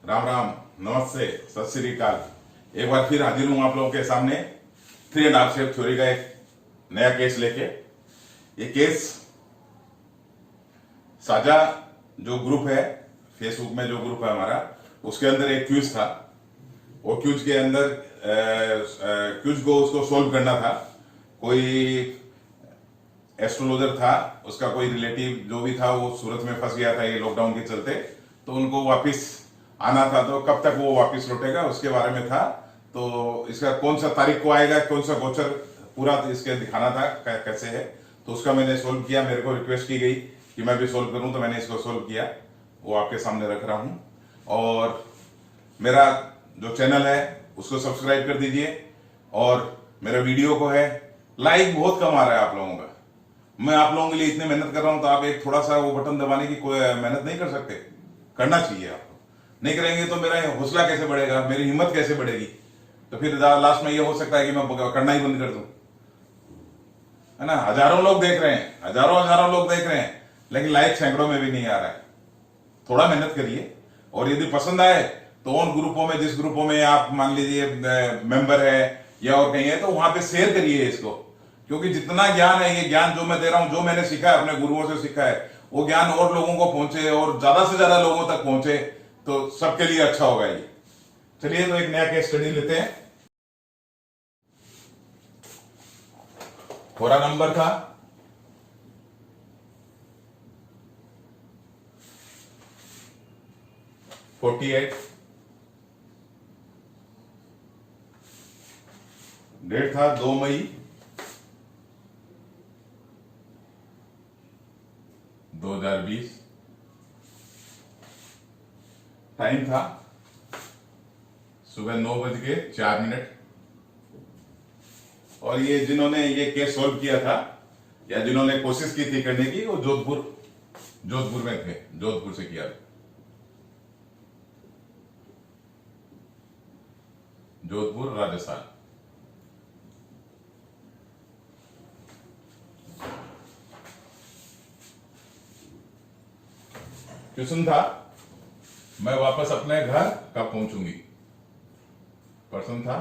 राम राम, नमस्ते, सत श्री अकाल। एक बार फिर हाजिर हूं आप लोगों के सामने 3.5 शेप थ्योरी का एक नया केस लेके। ये केस साझा जो ग्रुप है, फेसबुक में जो ग्रुप है हमारा, उसके अंदर एक क्यूज था। वो क्यूज के अंदर क्यूज को उसको सोल्व करना था। कोई एस्ट्रोलॉजर था, उसका कोई रिलेटिव जो भी था वो सूरत में फंस गया था ये लॉकडाउन के चलते, तो उनको वापस आना था। तो कब तक वो वापस लौटेगा उसके बारे में था। तो इसका कौन सा तारीख को आएगा, कौन सा गोचर पूरा इसके दिखाना था कैसे है। तो उसका मैंने सोल्व किया। मेरे को रिक्वेस्ट की गई कि मैं भी सोल्व करूं, तो मैंने इसको सोल्व किया। वो आपके सामने रख रहा हूं। और मेरा जो चैनल है उसको सब्सक्राइब कर दीजिए। और मेरे वीडियो को है लाइक बहुत कम आ रहा है आप लोगों का। मैं आप लोगों के लिए इतनी मेहनत कर रहा हूं, तो आप एक थोड़ा सा वो बटन दबाने की कोई मेहनत नहीं कर सकते? करना चाहिए आपको। नहीं करेंगे तो मेरा हौसला कैसे बढ़ेगा, मेरी हिम्मत कैसे बढ़ेगी? तो फिर लास्ट में ये हो सकता है कि मैं करना ही बंद कर दूं, है ना। हजारों लोग देख रहे हैं, हजारों लोग देख रहे हैं, लेकिन लाइक सैकड़ों में भी नहीं आ रहा है। थोड़ा मेहनत करिए। और यदि पसंद आए तो उन ग्रुपों में, जिस ग्रुपों में आप मान लीजिए मेंबर है या और कहीं है, तो वहां पे शेयर करिए इसको। क्योंकि जितना ज्ञान है, ये ज्ञान जो मैं दे रहा हूं, जो मैंने सीखा है, अपने गुरुओं से सीखा है, वो ज्ञान और लोगों को पहुंचे और ज्यादा से ज्यादा लोगों तक पहुंचे, तो सबके लिए अच्छा होगा ये। चलिए तो एक नया केस स्टडी लेते हैं। पूरा नंबर था 48, डेट था 2 मई 2020, टाइम था सुबह 9:04। और ये जिन्होंने ये केस सॉल्व किया था या जिन्होंने कोशिश की थी करने की, वो जोधपुर में थे, जोधपुर से किया था। जोधपुर, राजस्थान। क्वेश्चन था, मैं वापस अपने घर कब पहुंचूंगी। प्रश्न था,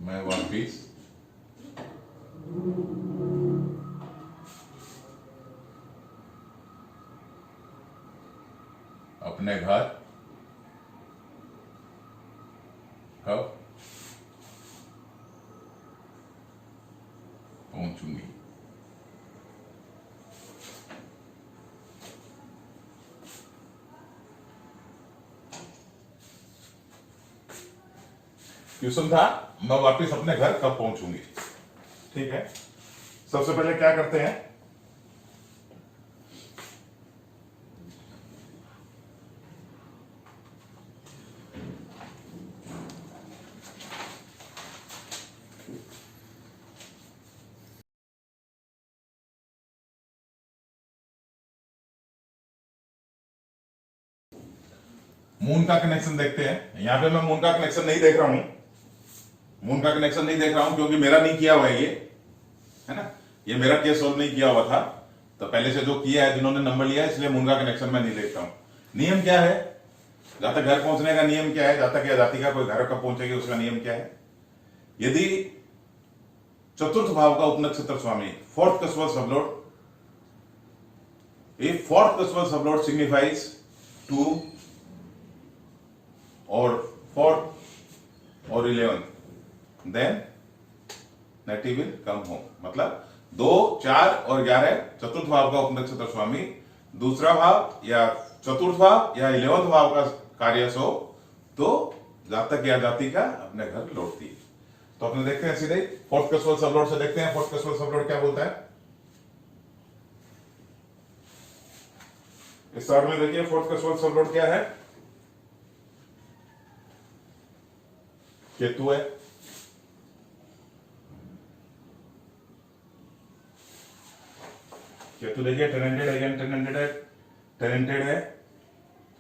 मैं वापिस अपने घर कब पहुंचूंगी। क्वेश्चन था, मैं वापस अपने घर कब पहुंचूंगी। ठीक है, सबसे पहले क्या करते हैं, मून का कनेक्शन देखते हैं। यहां पे मैं मून का कनेक्शन नहीं देख रहा हूं, मून का कनेक्शन नहीं देख रहा हूं क्योंकि मेरा नहीं किया हुआ है ये, है ना। ये मेरा केस सोल्व नहीं किया हुआ था, तो पहले से जो किया है, जिन्होंने नंबर लिया है, इसलिए मून का कनेक्शन मैं नहीं देखता हूं। नियम क्या है, जहां तक घर पहुंचने का नियम क्या है, जहां तक जाति का कोई घर कब पहुंचेगी उसका नियम क्या है। यदि चतुर्थ भाव का उपनक्षत्र स्वामी, fourth cuspal sublord, if fourth cuswal sublord signifies 2 or 4 or 11, then native will come home। मतलब 2, 4 और 11 चतुर्थ भाव का उपनक्षत्र स्वामी, दूसरा भाव या चतुर्थ भाव या 11वें भाव का कार्य हो, तो जातक या जाति का अपने घर लौटती है। तो अपने देखते हैं सीधे फोर्थ कस्वल सबलॉर्ड से देखते हैं। फोर्थ कस्वल सबलॉर्ड क्या बोलता है, इस चार्ट में देखिए। फोर्थ कस्वल सबलॉर्ड क्या है, केतु है, केतु देखिए टेनेंटेड अगेन, टेनेंटेड है।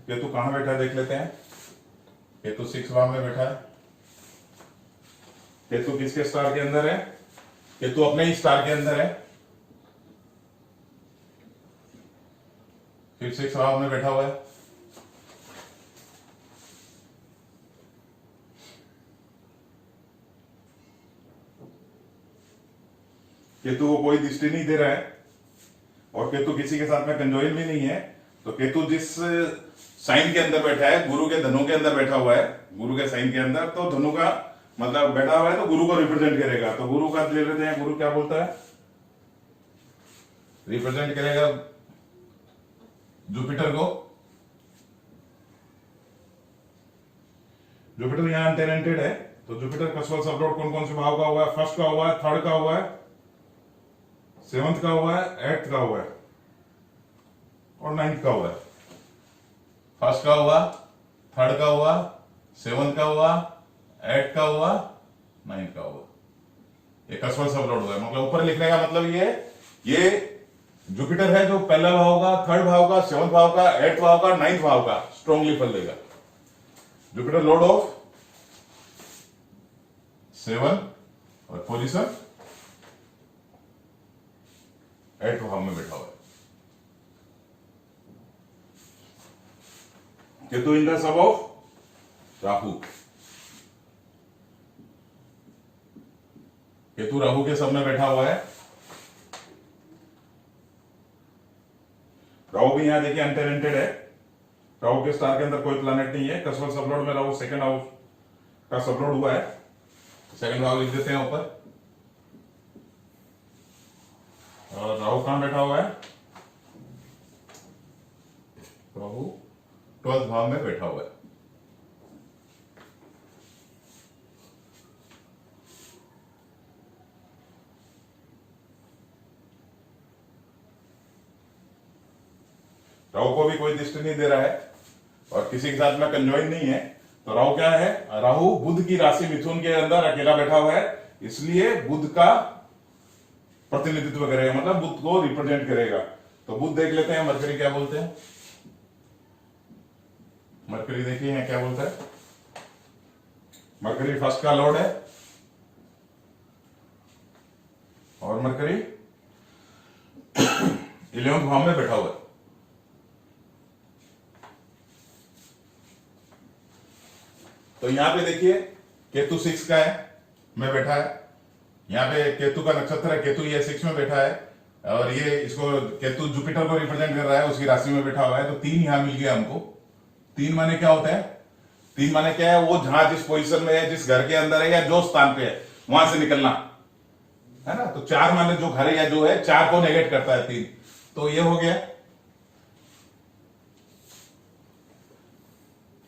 केतु कहां बैठा है देख लेते हैं। केतु 6 भाव में बैठा है। केतु किसके स्टार के अंदर है, केतु अपने ही स्टार के अंदर है। फिर 6 भाव में बैठा हुआ है। केतु को कोई दृष्टि नहीं दे रहा है और केतु किसी के साथ में कंजोइन भी नहीं है। तो केतु जिस साइन के अंदर बैठा है, गुरु के धनु के अंदर बैठा हुआ है, गुरु के साइन के अंदर, तो धनु का मतलब बैठा हुआ है तो गुरु को रिप्रेजेंट करेगा। तो गुरु का ले लेते हैं, गुरु क्या बोलता है, रिप्रेजेंट करेगा जुपिटर को। जुपिटर यहां टैलेंटेड है, तो जुपिटर कसवल सबलॉर्ड कौन कौन से भाव का हुआ है, फर्स्ट का हुआ है, थर्ड का हुआ है, सेवंथ का हुआ है, एट्थ का हुआ है और नाइन्थ का हुआ है। फर्स्ट का हुआ, थर्ड का हुआ, सेवंथ का हुआ, एट का हुआ, नाइन्थ का हुआ। ये कसवल सबलॉर्ड हुआ है। मतलब ऊपर लिखने का मतलब ये जुपिटर है जो पहला भाव का, थर्ड भाव का, सेवंथ भाव का, एट्थ भाव का, नाइन्थ भाव का स्ट्रॉन्गली फल देगा। जुपिटर लॉर्ड ऑफ 7 और पोजीशन 8 भाव में बैठा हुआ है। Ketu in the sub of Rahu. Ketu Rahu के सब में बैठा हुआ है। राहु भी यहां देखिए अनटैलेंटेड है। राहु के स्टार के अंदर कोई प्लैनेट नहीं है। कसवल सबलॉर्ड में राहु सेकंड हाउस का सबलॉर्ड हुआ है। सेकंड भाव लिख देते हैं ऊपर। और राहु कहां बैठा हुआ है, राहु 12th भाव में बैठा हुआ है। राहु को भी कोई दृष्टि नहीं दे रहा है और किसी के साथ में कंजॉइन नहीं है। तो राहु क्या है, राहु बुध की राशि मिथुन के अंदर अकेला बैठा हुआ है, इसलिए बुध का प्रतिनिधित्व करेगा, मतलब बुध को रिप्रेजेंट करेगा। तो बुध देख लेते हैं मरकरी क्या बोलते हैं। मरकरी देखिए यहाँ क्या बोलता है। मरकरी फर्स्ट का लॉर्ड है और मरकरी 11वें भाव में बैठा हुआ है। तो यहां पे देखिए केतु 6 का है में बैठा है। यहाँ पे केतु का नक्षत्र है, केतु ये 6 में बैठा है और ये इसको केतु जुपिटर को रिप्रेजेंट कर रहा है, उसकी राशि में बैठा हुआ है। तो 3 यहां मिल गया हमको। 3 माने क्या होता है, 3 माने क्या है, वो जहां जिस पोजीशन में है, जिस घर के अंदर है या जो स्थान पे है वहां से निकलना है ना। तो 4 माने जो घर है या जो है, 4 को नेगेट करता है 3। तो ये हो गया।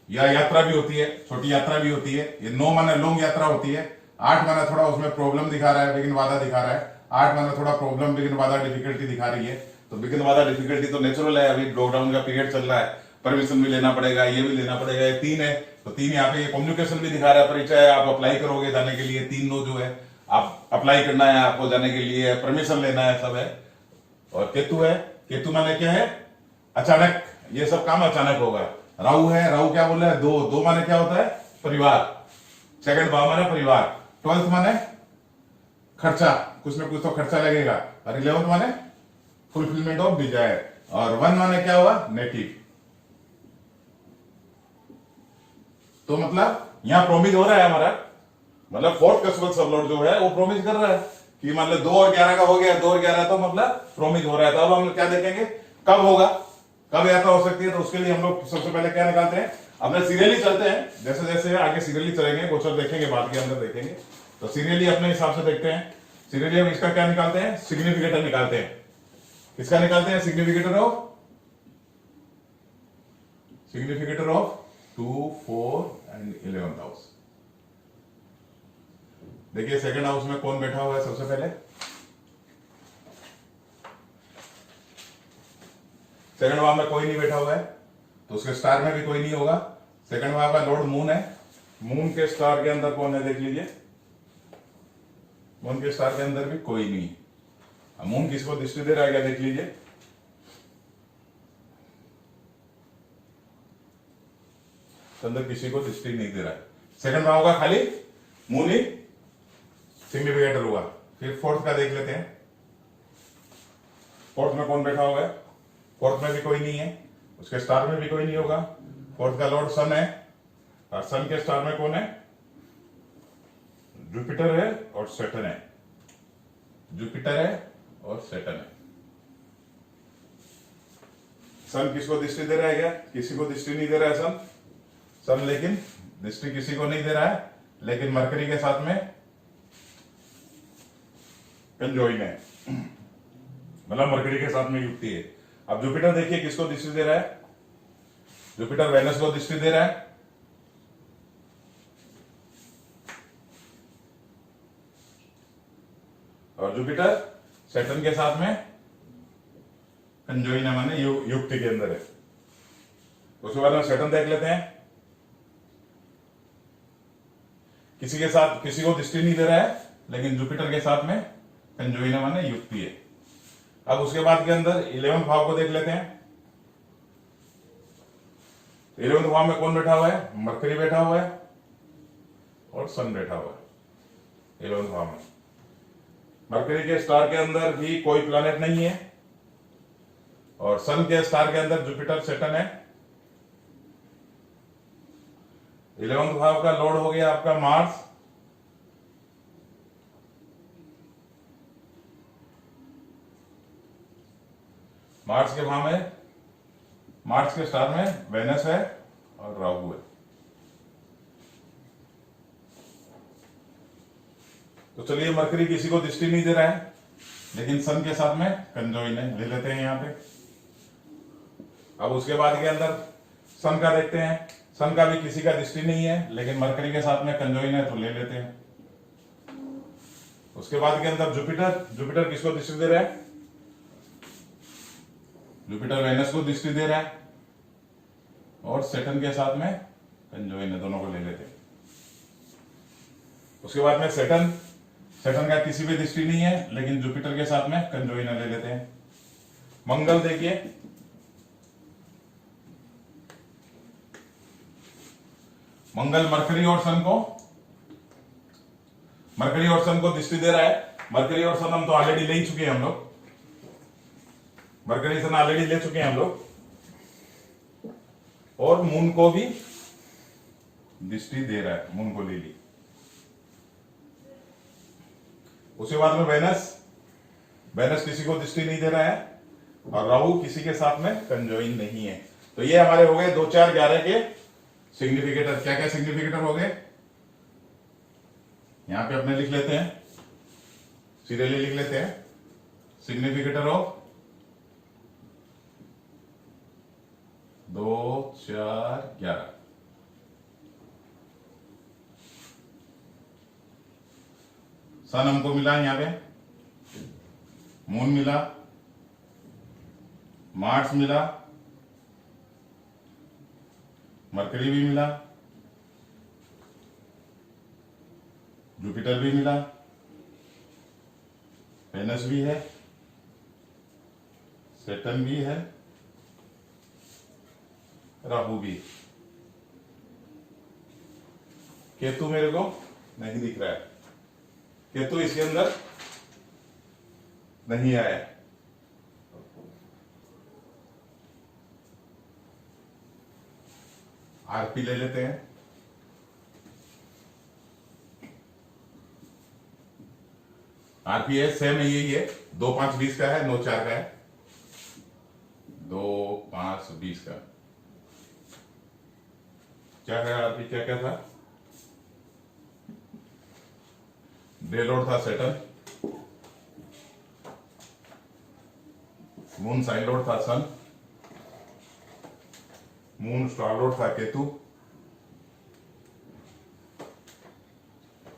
या यात्रा भी होती है, छोटी यात्रा भी होती है। ये 9 माने लॉन्ग यात्रा होती है। 8 माना थोड़ा उसमें प्रॉब्लम दिखा रहा है, विघ्न बाधा दिखा रहा है। 8 माना थोड़ा प्रॉब्लम, विघ्न बाधा, डिफिकल्टी दिखा रही है। तो विघ्न बाधा डिफिकल्टी तो नेचुरल है, अभी लॉकडाउन का पीरियड चल रहा है, परमिशन भी लेना पड़ेगा, ये भी लेना पड़ेगा। ये 3 है तो 3 यहाँ पे कम्युनिकेशन भी दिखा रहा है, परिचय आप अप्लाई करोगे जाने के लिए। 3 नो जो है आप अप्लाई करना है आपको जाने के लिए, परमिशन लेना है, सब है। और केतु है, केतु माने क्या है, अचानक, ये सब काम अचानक होगा। राहु है, राहु क्या बोल रहा है, 2 माने क्या होता है, परिवार। सेकंड भाव माने परिवार। 12th माने खर्चा, कुछ ना कुछ तो खर्चा लगेगा। और 11th माने फुलफिलमेंट ऑफ डिजायर। और 1 माने क्या हुआ, नेटिव। तो मतलब यहां प्रोमिस हो रहा है हमारा, मतलब 4th कसवल सबलॉर्ड जो है वो प्रोमिस कर रहा है कि मतलब 2 और 11 का हो गया, 2 और 11 तो मतलब प्रोमिस हो रहा है। तो अब हम क्या देखेंगे, कब होगा, कब यात्रा हो सकती है। तो उसके लिए हम लोग सबसे पहले क्या निकालते हैं, अपने सीरियली चलते हैं। जैसे जैसे आगे सीरियली चलेंगे, गोचर देखेंगे, बाद के अंदर देखेंगे, तो सीरियली अपने हिसाब से देखते हैं। सीरियली हम इसका क्या निकालते हैं, सिग्निफिकेटर निकालते हैं। किसका निकालते हैं, significator of 2, 4 and 11th house. देखिए सेकंड हाउस में कौन बैठा हुआ है सबसे पहले। सेकंड भाव में कोई नहीं बैठा हुआ है, तो उसके स्टार में भी कोई नहीं होगा। सेकंड भाव का लॉर्ड मून है। मून के स्टार के अंदर कौन है, देख लीजिए। मून के स्टार के अंदर भी कोई नहीं। मून किसको दृष्टि दे रहा है, क्या देख लीजिए। अंदर किसी को दृष्टि नहीं दे रहा है। सेकंड भाव का खाली मून ही सिग्निफिकेटर हुआ। फिर 4th का देख लेते हैं। 4th में कौन बैठा हुआ है, फोर्थ में भी कोई नहीं है, उसके स्टार में भी कोई नहीं होगा। फोर्थ का लॉर्ड सन है और सन के स्टार में कौन है? जुपिटर है और सैटर्न है। जुपिटर है और सैटर्न है। सन किसको दृष्टि दे रहा है? क्या किसी को दृष्टि नहीं दे रहा है सन? सन लेकिन दृष्टि किसी को नहीं दे रहा है, लेकिन मरकरी के साथ में कंजॉइन है, मतलब मरकरी के साथ में युक्ति है। अब जुपिटर देखिए किसको दृष्टि दे रहा है? जुपिटर वेनस को दृष्टि दे रहा है, और जुपिटर सैटर्न के साथ में कंजॉइन है, माने युक्ति के अंदर है। उसके बाद में सैटर्न देख लेते हैं। किसी के साथ किसी को दृष्टि नहीं दे रहा है, लेकिन जुपिटर के साथ में कंजॉइन है, माने युक्ति है। अब उसके बाद के अंदर 11वें भाव को देख लेते हैं। 11वें भाव में कौन बैठा हुआ है? मरकरी बैठा हुआ है और सन बैठा हुआ है 11वें भाव में। मरकरी के स्टार के अंदर भी कोई प्लैनेट नहीं है, और सन के स्टार के अंदर जुपिटर सैटर्न है। 11वें भाव का लॉर्ड हो गया आपका मार्स। मार्स के भाव में, मार्स के स्टार में वेनस है और राहु है। तो चलिए, मरकरी किसी को दृष्टि नहीं दे रहा है, लेकिन सन के साथ में कंजॉइन है, ले लेते हैं यहां पे। अब उसके बाद के अंदर सन का देखते हैं। सन का भी किसी का दृष्टि नहीं है, लेकिन मरकरी के साथ में कंजॉइन है, तो ले लेते हैं। उसके बाद के अंदर जुपिटर, जुपिटर किसको दृष्टि दे रहा है? जुपिटर वेनस को दृष्टि दे रहा है और सैटर्न के साथ में कंजॉइन है, दोनों को ले लेते हैं। उसके बाद में सैटर्न, सैटर्न का किसी भी दृष्टि नहीं है, लेकिन जुपिटर के साथ में कंजॉइन है, ले लेते हैं। मंगल देखिए, मंगल मरकरी और सन को, मरकरी और सन को दृष्टि दे रहा है। मरकरी और सन हम तो ऑलरेडी ले ही चुके हैं हम लोग, मरकरी सन ऑलरेडी ले चुके हैं हम लोग। और मून को भी दृष्टि दे रहा है, मून को ले ली। उसके बाद में वेनस, वेनस किसी को दृष्टि नहीं दे रहा है, और राहु किसी के साथ में कंजॉइन नहीं है। तो ये हमारे हो गए 2, 4, 11 के सिग्निफिकेटर। क्या क्या सिग्निफिकेटर हो गए? यहां पे अपने लिख लेते हैं, सीरियली लिख लेते हैं। Significator of 2, 4, 11। सन हमको मिला यहां पे, मून मिला, मार्स मिला, मरकरी भी मिला, जुपिटर भी मिला, वेनस भी है, सैटर्न भी है, राहु भी। केतु मेरे को नहीं दिख रहा है, केतु इसके अंदर नहीं आया। आरपी ले लेते हैं। आरपी है, सेम है, यही है। 2, 5, 20 का है, 9, 4 का है। 2, 5, 20 का क्या है? आरपी क्या क्या था? डे लॉर्ड था सैटर्न, मून साइन लॉर्ड था सन, मून स्टार लॉर्ड था केतु,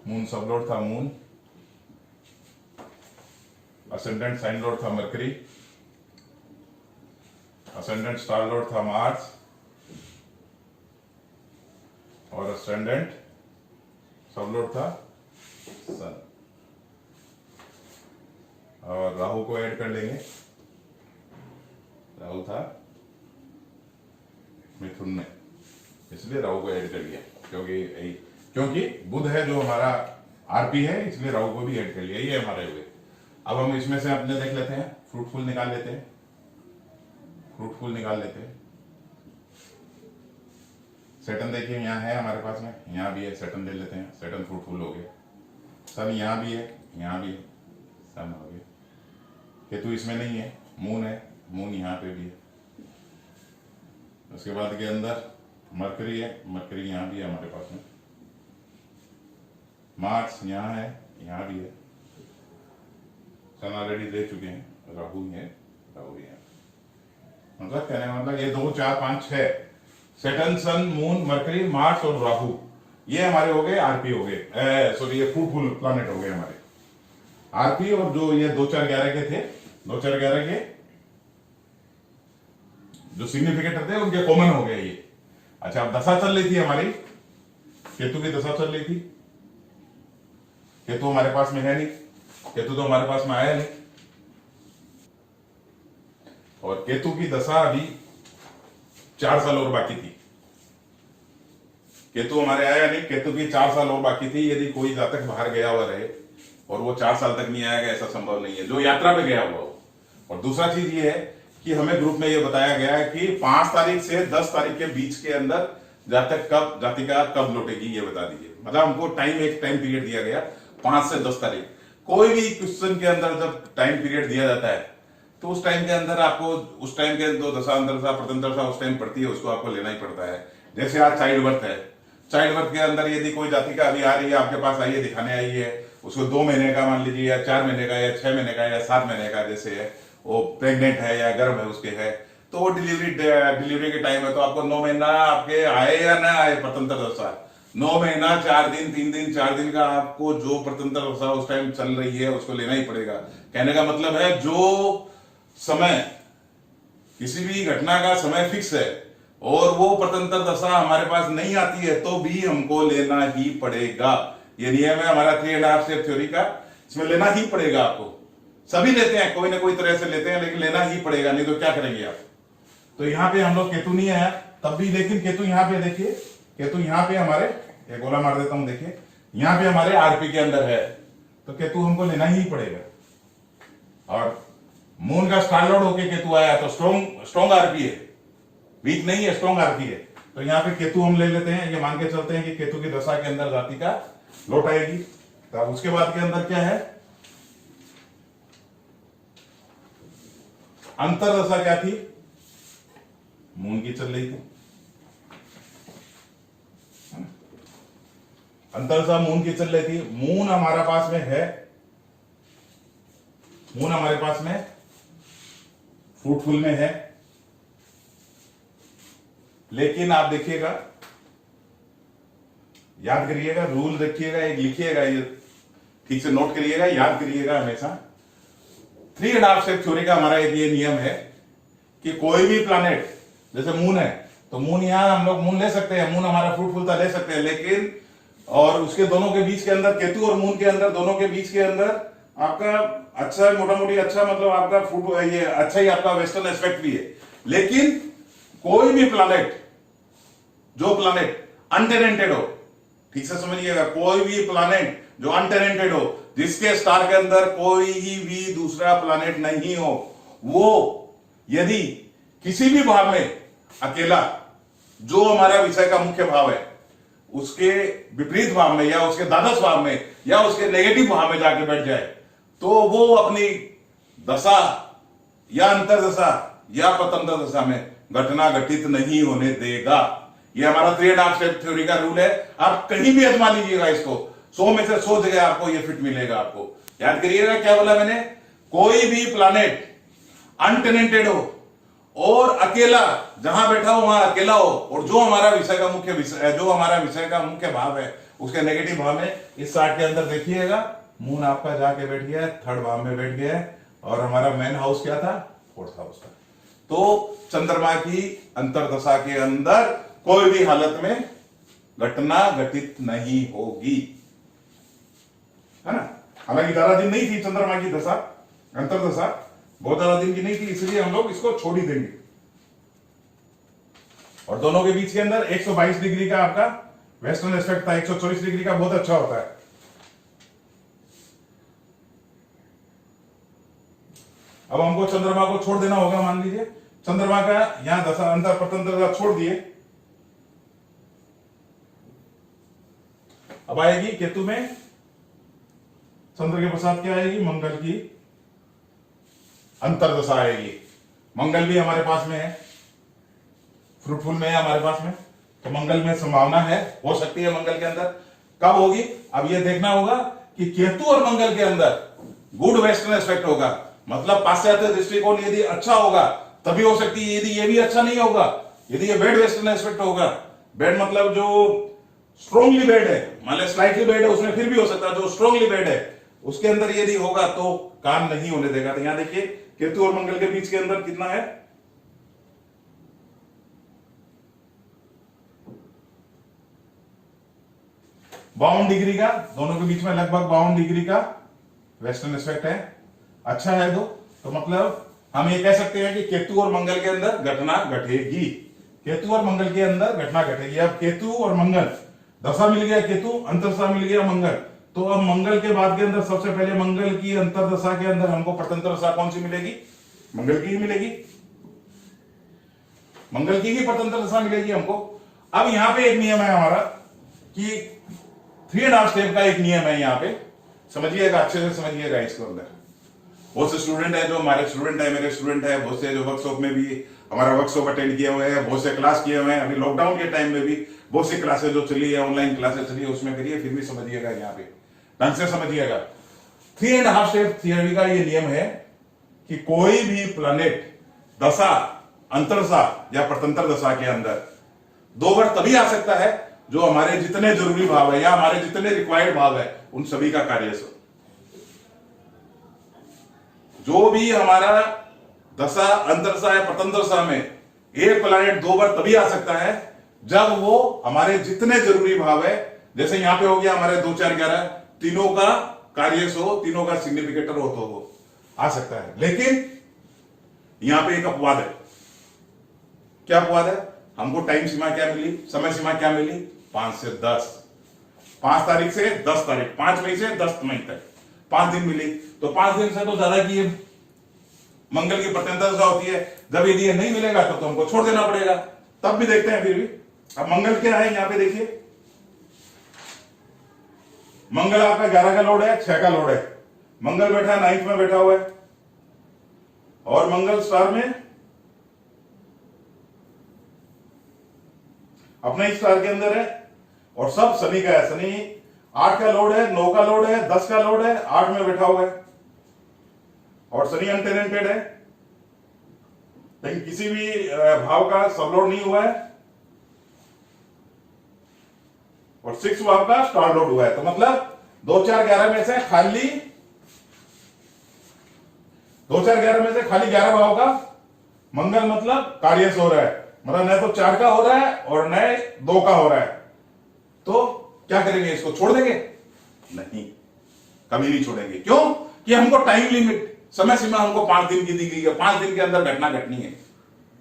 मून सब लॉर्ड था मून, असेंडेंट साइन लॉर्ड था मरकरी, असेंडेंट स्टार लॉर्ड था मार्स, और असेंडेंट सब लॉर्ड था सन। और राहु को ऐड कर लेंगे, राहु था मिथुन में, इसलिए राहु को ऐड कर लिया, क्योंकि बुध है जो हमारा आरपी है, इसलिए राहु को भी ऐड कर लिया। ये हमारे हुए। अब हम इसमें से अपने देख लेते हैं, फ्रूटफुल निकाल लेते हैं। फ्रूटफुल निकाल लेते हैं। सैटर्न देखिए यहाँ है हमारे पास में, यहाँ भी है, सैटर्न ले लेते हैं। सैटर्न फ्रूटफुल हो गया। सन यहाँ भी है, यहाँ भी है, सन हो गया। केतु इसमें नहीं है, मून है, मून यहाँ पे भी है। उसके बाद के अंदर मरकरी है, मरकरी यहाँ भी है हमारे पास में। मार्स यहाँ है, यहाँ भी है। सन ऑलरेडी दे चुके हैं, राहु है, राहु है। मतलब कहने का मतलब ये 2 4 5 6 सैटर्न, सन, मून, मरकरी, मार्स और राहु, ये हमारे हो गए आरपी हो गए, सॉरी ये फ्रूटफुल प्लैनेट हो गए हमारे आरपी। और जो ये 2 4 11 के थे, 2 4 11 के जो सिग्निफिकेंट थे उनके कॉमन हो गए ये। अच्छा, अब दशा चल रही थी हमारी, केतु की दशा चल रही थी। केतु हमारे पास में है नहीं, केतु तो हमारे पास में आया नहीं। और केतु की दशा अभी 4 साल और बाकी थी। केतु हमारे आया नहीं, केतु की 4 साल और बाकी थी। यदि कोई जातक बाहर गया हुआ रहे और वो 4 साल तक नहीं आएगा, ऐसा संभव नहीं है, जो यात्रा पे गया हुआ हो। और दूसरा चीज ये है कि हमें ग्रुप में ये बताया गया है कि 5 तारीख से 10 तारीख के बीच के अंदर जातक कब, जातिका कब लौटेगी, ये बता दीजिए। मतलब हमको एक टाइम पीरियड दिया गया 5 से 10 तारीख। कोई भी क्वेश्चन के अंदर जब टाइम पीरियड दिया जाता है तो उस टाइम के अंदर आपको, उस टाइम के जो दशा अंतरदशा प्रतंत्रदशा उस टाइम पड़ती है, उसको आपको लेना ही पड़ता है। जैसे आज चाइल्ड बर्थ है, चाइल्ड बर्थ के अंदर यदि कोई जातिका अभी आ रही है, आपके पास आई है, दिखाने आई है, उसको 2 महीने का मान लीजिए, या 4 महीने का, या 6 महीने का, या 7 महीने का, जैसे है वो प्रेग्नेंट है या गर्भ है उसके है, तो वो डिलीवरी के टाइम है, तो आपको 9 महीना आपके आए या ना आए प्रतंत्र दशा, 9 महीना 4 दिन 3 दिन 4 दिन का आपको जो प्रतंत्र दशा उस टाइम चल रही है उसको लेना ही पड़ेगा। कहने का मतलब है जो समय, किसी भी घटना का समय फिक्स है और वो प्रतंत्र दशा हमारे पास नहीं आती है तो भी हमको लेना ही पड़ेगा। ये नियम है हमारा 3.5 स्टेप थ्योरी का, इसमें लेना ही पड़ेगा आपको। सभी लेते हैं, कोई ना कोई तरह से लेते हैं, लेकिन लेना ही पड़ेगा, नहीं तो क्या करेंगे आप। तो यहाँ पे हम लोग केतु नहीं आया तब भी, लेकिन केतु यहाँ पे देखिए, केतु यहाँ पे हमारे, एक गोला मार देता हूं, देखिए यहाँ पे हमारे आरपी के अंदर है, तो केतु हमको लेना ही पड़ेगा। और मून का स्टार लॉर्ड होके केतु आया तो स्ट्रॉन्ग आरपी है, वीक नहीं है, स्ट्रॉन्ग आरपी है। तो यहाँ पे केतु हम ले लेते हैं, ये मान के चलते हैं कि केतु की दशा के अंदर जातिका लौट आएगी। तो अब उसके बाद के अंदर क्या है, अंतर दशा क्या थी, मून की चल रही थी, अंतर दशा मून की चल रही थी। मून हमारा पास में है, मून हमारे पास में फ्रूटफुल में है, लेकिन आप देखिएगा, याद करिएगा, रूल रखिएगा, एक लिखिएगा, ये ठीक से नोट करिएगा, याद करिएगा हमेशा। 3.5 स्टेप थ्योरी का हमारा एक ये नियम है कि कोई भी प्लैनेट, जैसे मून है तो मून, यहां हम लोग मून ले सकते हैं, मून हमारा फ्रूटफुलता ले सकते हैं, लेकिन और उसके दोनों के बीच के अंदर, केतु और मून के अंदर, दोनों के बीच के अंदर आपका अच्छा मोटा मोटी अच्छा, मतलब आपका फ्रूट ये अच्छा ही आपका वेस्टर्न एस्पेक्ट भी है। लेकिन कोई भी प्लैनेट, जो प्लैनेट अनटेनेंटेड हो, ठीक से समझिएगा, कोई भी प्लैनेट जो अनटेनेंटेड हो, जिसके स्टार के अंदर कोई ही भी दूसरा प्लैनेट नहीं हो, वो यदि किसी भी भाव में अकेला, जो हमारा विषय का मुख्य भाव है, उसके विपरीत भाव में या उसके द्वादश भाव में या उसके नेगेटिव भाव में जाके बैठ जाए, तो वो अपनी दशा या अंतरदशा या प्रतंत्र दशा में घटना घटित नहीं होने देगा। ये हमारा 3.5 स्टेप थ्योरी का रूल है। आप कहीं भी आजमा लीजिएगा इसको, 100 में से 100 जगह आपको ये फिट मिलेगा। आपको याद करिएगा क्या बोला मैंने, कोई भी प्लैनेट अनटेनेंटेड हो और अकेला, जहां बैठा हो वहां अकेला हो, और जो हमारा विषय का मुख्य विषय, जो हमारा विषय का मुख्य भाव है उसके नेगेटिव भाव में, इस चार्ट के अंदर देखिएगा मून आपका जाके बैठ गया है, 3rd भाव में बैठ गया है, और हमारा मेन हाउस क्या था, 4th हाउस था। तो चंद्रमा की अंतरदशा के अंदर कोई भी हालत में घटना घटित नहीं होगी, है ना। हालांकि ज्यादा दिन नहीं थी चंद्रमा की दशा, अंतरदशा बहुत ज्यादा दिन की नहीं थी, इसलिए हम लोग इसको छोड़ ही देंगे। और दोनों के बीच के अंदर 122 डिग्री का आपका वेस्टर्न एस्पेक्ट था, 124 डिग्री का बहुत अच्छा होता है। अब हमको चंद्रमा को छोड़ देना होगा, मान लीजिए, चंद्रमा का यहां दशा अंतर प्रतंत्रता छोड़ दिए, अब आएगी केतु में चंद्र के पश्चात क्या आएगी, मंगल की अंतरदशा आएगी। मंगल भी हमारे पास में है, फ्रूटफुल में है हमारे पास में, तो मंगल में संभावना है, हो सकती है मंगल के अंदर। कब होगी, अब ये देखना होगा कि केतु और मंगल के अंदर गुड वेस्टर्न एस्पेक्ट होगा, मतलब पाश्चात्य दृष्टिकोण यदि अच्छा होगा तभी हो सकती है, यदि ये भी अच्छा नहीं होगा, यदि ये बैड वेस्टर्न एस्पेक्ट होगा, बैड मतलब जो स्ट्रोंगली बैड है, मान लो स्लाइटली बैड है उसमें फिर भी हो सकता है, जो स्ट्रोंगली बैड है उसके अंदर यदि होगा तो काम नहीं होने देगा। तो यहां देखिए केतु और मंगल के बीच के अंदर कितना है, 52 डिग्री का, दोनों के बीच में लगभग 52 डिग्री का वेस्टर्न एस्पेक्ट है, अच्छा है दो। तो मतलब हम ये कह सकते हैं कि केतु और मंगल के अंदर घटना घटेगी, केतु और मंगल के अंदर घटना घटेगी। अब केतु और मंगल दशा मिल गया केतु, अंतरदशा मिल गया मंगल, तो अब मंगल के बाद के अंदर सबसे पहले मंगल की अंतरदशा के अंदर हमको प्रतंत्र दशा कौन सी मिलेगी, मंगल की ही मिलेगी, मंगल की ही प्रतंत्र दशा मिलेगी हमको। अब यहां पे एक नियम है हमारा कि 3.5 स्टेप का एक नियम है, यहां पे समझिएगा, अच्छे से समझिएगा। इसके अंदर बहुत से स्टूडेंट है, जो हमारे स्टूडेंट है, मेरे स्टूडेंट है, बहुत से जो वर्कशॉप में भी हमारा वर्कशॉप अटेंड किए हुए हैं, बहुत से क्लास किए हुए हैं, अभी लॉकडाउन के टाइम में भी बहुत सी क्लासेस जो चली है, ऑनलाइन क्लासेस चली है, उसमें करिए, फिर भी समझिएगा, यहाँ पे ढंग से समझिएगा। 3.5 स्टेप थियरी का ये नियम है कि कोई भी प्लैनेट दशा, अंतरदशा या प्रतंत्र दशा के अंदर 2 बार तभी आ सकता है जो हमारे जितने जरूरी भाव है या हमारे जितने रिक्वायर्ड भाव है उन सभी का कार्य हो। जो भी हमारा दशा, अंतरदशा या प्रतंत्र दशा में एक प्लैनेट 2 बार तभी आ सकता है जब वो हमारे जितने जरूरी भाव है, जैसे यहां पे हो गया हमारे 2 4 11, तीनों का कार्य हो, तीनों का सिग्निफिकेटर हो तो वो आ सकता है। लेकिन यहां पे एक अपवाद है। क्या अपवाद है, हमको टाइम सीमा क्या मिली, समय सीमा क्या मिली, 5 से 10, 5 तारीख से 10 तारीख, 5 मई से 10 मई तक 5 दिन मिली। तो 5 दिन से तो ज्यादा की मंगल की प्रत्यंता दशा होती है, जब यदि ये नहीं मिलेगा तो हमको छोड़ देना पड़ेगा, तब भी देखते हैं फिर भी। अब मंगल क्या है, यहां पे देखिए, मंगल आपका 11 का लोड है, 6 का लोड है, मंगल बैठा है 9th में बैठा हुआ है, और मंगल स्टार में अपने ही स्टार के अंदर है, और सब शनि का है, शनि 8 का लोड है, 9 का लोड है, 10 का लोड है, 8 में बैठा हुआ है, और शनि अनटेनेंटेड है, लेकिन किसी भी भाव का सबलोड नहीं हुआ है, और 6 भाव का स्टार लोड हुआ है। तो मतलब 2 4 11 में से खाली 2 4 11 में से खाली 11 भाव का मंगल मतलब कार्य हो रहा है, मतलब न तो 4 का हो रहा है और न 2 का हो रहा है। तो क्या करेंगे, इसको छोड़ देंगे? नहीं, कभी नहीं छोड़ेंगे। क्यों? कि हमको टाइम लिमिट, समय सीमा हमको 5 दिन की दी गई है, 5 दिन के अंदर घटना घटनी है।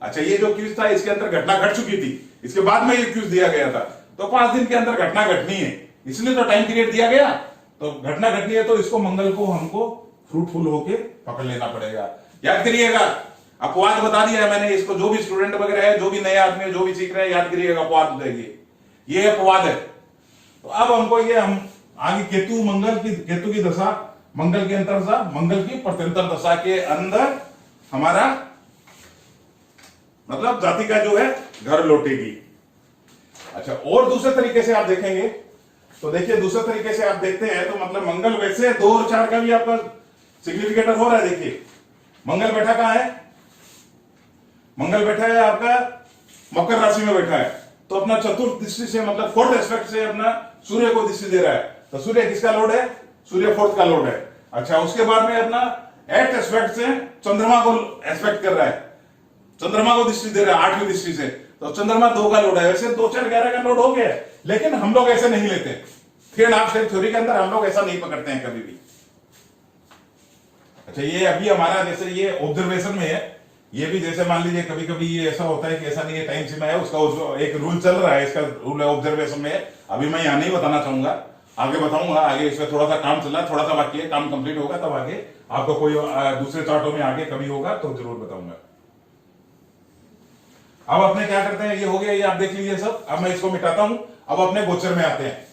अच्छा, ये जो क्यूज था इसके अंदर घटना घट चुकी थी, इसके बाद में ये क्यूज दिया गया था, तो 5 दिन के अंदर घटना घटनी है, इसलिए तो टाइम पीरियड दिया गया। तो घटना घटनी है तो इसको मंगल को हमको फ्रूटफुल होके पकड़ लेना पड़ेगा। याद करिएगा, अपवाद बता दिया है मैंने, इसको जो भी स्टूडेंट वगैरह है, जो भी नए आदमी है, जो भी सीख रहे हैं, याद करिएगा, अपवाद बताइए, ये अपवाद है। तो अब हमको ये हम आगे केतु की दशा, मंगल की अंतरदशा, मंगल की प्रत्यंतर दशा के अंदर हमारा मतलब जाति का जो है घर लौटेगी। अच्छा, और दूसरे तरीके से आप देखेंगे तो देखिए, दूसरे तरीके से आप देखते हैं तो मतलब मंगल वैसे 2 और 4 का भी आपका सिग्निफिकेटर हो रहा है। देखिए मंगल बैठा कहां है, मंगल बैठा है आपका मकर राशि में बैठा है, तो अपना चतुर्थ दृष्टि से मतलब 4th एस्पेक्ट से अपना सूर्य को दृष्टि दे रहा है। तो सूर्य किसका लोड है, सूर्य 4th का लोड है। अच्छा, उसके बाद में अपना 8th एस्पेक्ट से चंद्रमा को एस्पेक्ट कर रहा है, चंद्रमा को दृष्टि दे रहा है 8वीं दृष्टि से, तो चंद्रमा 2 का लोड है। वैसे 2 4 11 का लोड हो गया, लेकिन हम लोग ऐसे नहीं लेते। 3.5 स्टेप थ्योरी के अंदर हम लोग ऐसा नहीं पकड़ते हैं कभी भी। अच्छा, ये अभी हमारा जैसे ये ऑब्जर्वेशन में है, ये भी जैसे मान लीजिए कभी कभी ये ऐसा होता है कि ऐसा नहीं है, टाइम सीमा है, उसका एक रूल चल रहा है, इसका रूल है ऑब्जर्वेशन में। अभी मैं यहां नहीं बताना चाहूंगा, आगे बताऊंगा, आगे इसमें थोड़ा सा काम चल रहा है, थोड़ा सा बाकी है, काम कंप्लीट होगा तब आगे आपको कोई दूसरे चार्टों में आगे कभी होगा तो जरूर बताऊंगा। अब अपने क्या करते हैं, ये हो गया, ये आप देख लीजिए सब। अब मैं इसको मिटाता हूं, अब अपने गोचर में आते हैं।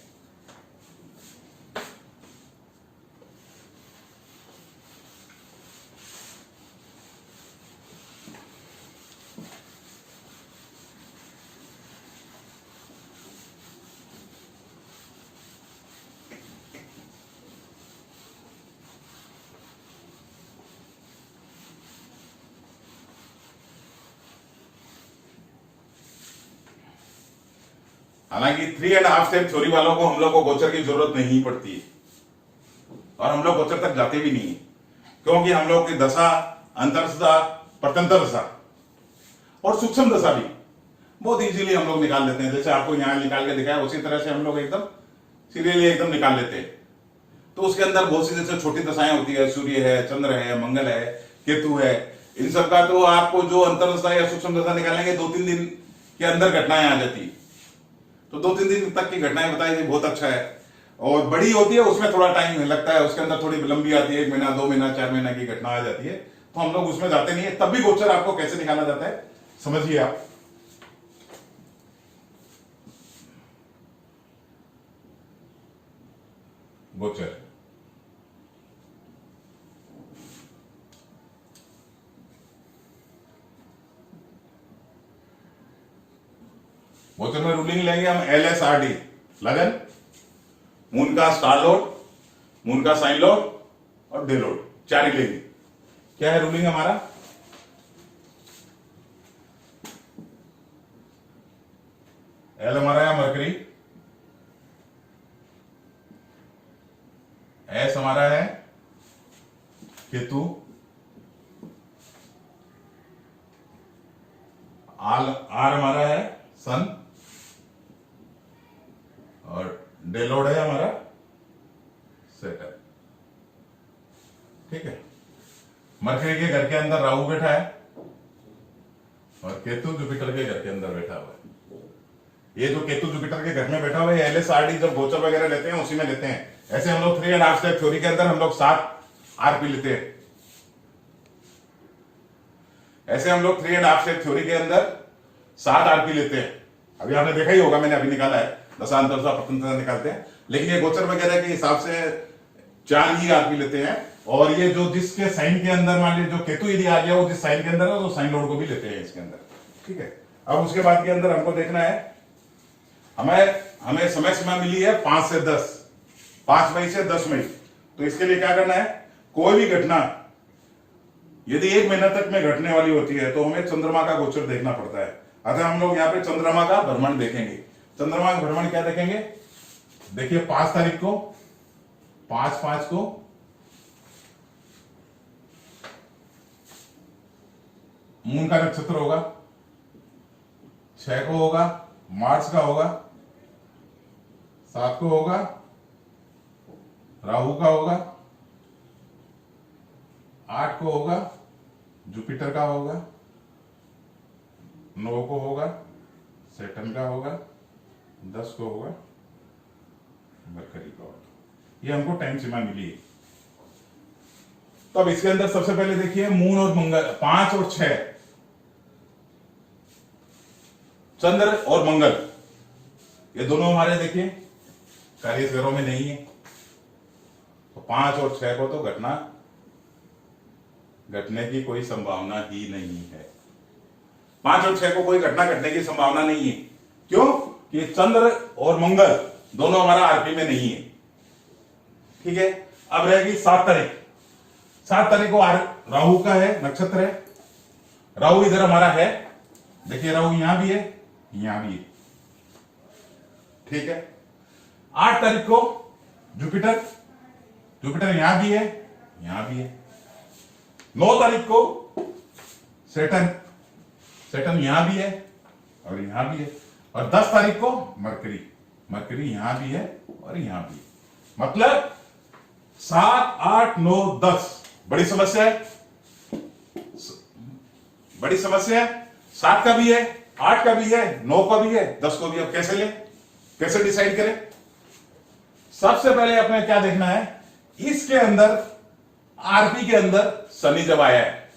हालांकि 3.5 स्टेप थ्योरी वालों को, हम लोग को गोचर की जरूरत नहीं पड़ती है, और हम लोग गोचर तक जाते भी नहीं है, क्योंकि हम लोग की दशा, अंतरदशा, प्रत्यंतर दशा और सूक्ष्म दशा भी बहुत इजीली हम लोग निकाल लेते हैं। जैसे आपको यहां निकाल के दिखाया, उसी तरह से हम लोग एकदम सीरियली एकदम निकाल लेते हैं। तो उसके अंदर बहुत सी जैसे छोटी दशाएं होती है, सूर्य है, चंद्र है, मंगल है, केतु है, इन सब का तो आपको जो अंतरदशा या सूक्ष्म दशा निकालेंगे 2-3 दिन के अंदर घटनाएं आ जाती है। तो 2-3 दिन तक की घटनाएं बताई थी, बहुत अच्छा है। और बड़ी होती है उसमें थोड़ा टाइम लगता है, उसके अंदर थोड़ी लंबी आती है, 1 महीना, 2 महीना, 4 महीना की घटना आ जाती है, तो हम लोग उसमें जाते नहीं है। तब भी गोचर आपको कैसे निकाला जाता है समझिए आप। गोचर गोचर में रूलिंग लेंगे हम LSRD, लगन, मून का स्टार लोड, मून का साइन लोड और डे लोड, 4 ही लेंगे। क्या है रूलिंग हमारा? एल हमारा है मरकरी, एस हमारा है केतु, आर हमारा है सन, और डे लोड है हमारा सेटन। ठीक है। मरकरी के घर के अंदर राहु बैठा है और केतु जुपिटर के घर के अंदर बैठा हुआ है। ये जो केतु जुपिटर के घर में बैठा हुआ है, LSRD जब गोचर वगैरह लेते हैं उसी में लेते हैं। ऐसे हम लोग 3.5 स्टेप थ्योरी के अंदर हम लोग 7 RP लेते हैं। ऐसे हम लोग 3.5 स्टेप थ्योरी के अंदर 7 RP लेते हैं। अभी आपने देखा ही होगा, मैंने अभी निकाला है, दशांतरदशा प्रत्यंतरदशा निकालते हैं, लेकिन ये गोचर वगैरह के हिसाब से 4 ही RP लेते हैं। और ये जो जिसके साइन के अंदर, मान लीजिए जो केतु यदि आ गया वो जिस साइन के अंदर है, तो साइन लोड को भी लेते हैं इसके अंदर। ठीक है। अब उसके बाद के अंदर हमको देखना है, हमें समय सीमा मिली है 5 से 10, 5 मई से 10 मई। तो इसके लिए क्या करना है, कोई भी घटना यदि 1 महीना तक में घटने वाली होती है तो हमें चंद्रमा का गोचर देखना पड़ता है। अतः हम लोग यहाँ पे चंद्रमा का भ्रमण देखेंगे। चंद्रमा का भ्रमण क्या देखेंगे, देखिए 5 तारीख को, 5/5 को मून का नक्षत्र होगा, 6 को होगा मार्च का होगा, 7 को होगा राहु का होगा, 8 को होगा जुपिटर का होगा, 9 को होगा सैटर्न का होगा, 10 को होगा मरकरी का होगा। ये हमको टाइम सीमा मिली है। तब इसके अंदर सबसे पहले देखिए मून और मंगल, 5 और 6, चंद्र और मंगल, ये दोनों हमारे देखिए कार्यस्थलों में नहीं है। तो 5 और 6 को तो घटने की कोई संभावना ही नहीं है। 5 और 6 को कोई घटना घटने की संभावना नहीं है। क्यों? कि चंद्र और मंगल दोनों हमारा आरपी में नहीं है। ठीक है। अब रहेगी 7 तारीख। 7 तारीख को राहु का है, नक्षत्र है। राहु इधर हमारा है, देखिए राहु यहां भी है, यहां भी है। ठीक है। 8 तारीख को जुपिटर यहां भी है, यहां भी है। 9 तारीख को सेटन यहां भी है और यहां भी है। और 10 तारीख को मरकरी यहां भी है और यहां भी है। मतलब 7, 8, 9, 10 बड़ी समस्या है, बड़ी समस्या है। 7 का भी है, 8 का भी है, 9 का भी है, 10 को भी। अब कैसे लें, कैसे डिसाइड करें? सबसे पहले अपने क्या देखना है, इसके अंदर आरपी के अंदर शनि जब आया है,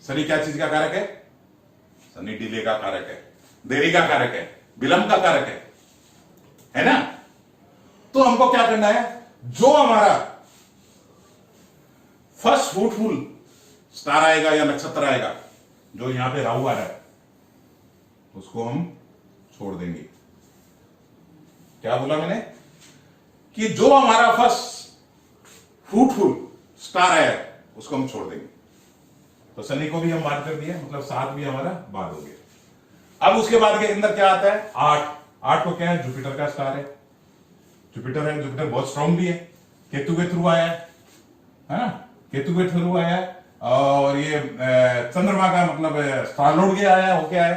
शनि क्या चीज का कारक है? शनि डिले का कारक है, देरी का कारक है, विलंब का कारक है ना। तो हमको क्या करना है, जो हमारा फर्स्ट फ्रूटफुल स्टार आएगा या नक्षत्र आएगा, जो यहां पे राहु आ रहा है, उसको हम छोड़ देंगे। क्या बोला मैंने कि जो हमारा फर्स्ट फ्रूटफुल स्टार आया है उसको हम छोड़ देंगे। तो शनि को भी हम बात कर दिए, मतलब 7 भी हमारा बाद हो गया। अब उसके बाद के अंदर क्या आता है, 8 को क्या है, जुपिटर का स्टार है। जुपिटर बहुत स्ट्रांग भी है, केतु के थ्रू आया है ना, केतु के थ्रू आया है। और ये चंद्रमा का मतलब स्टार लौट के आया हो, क्या है,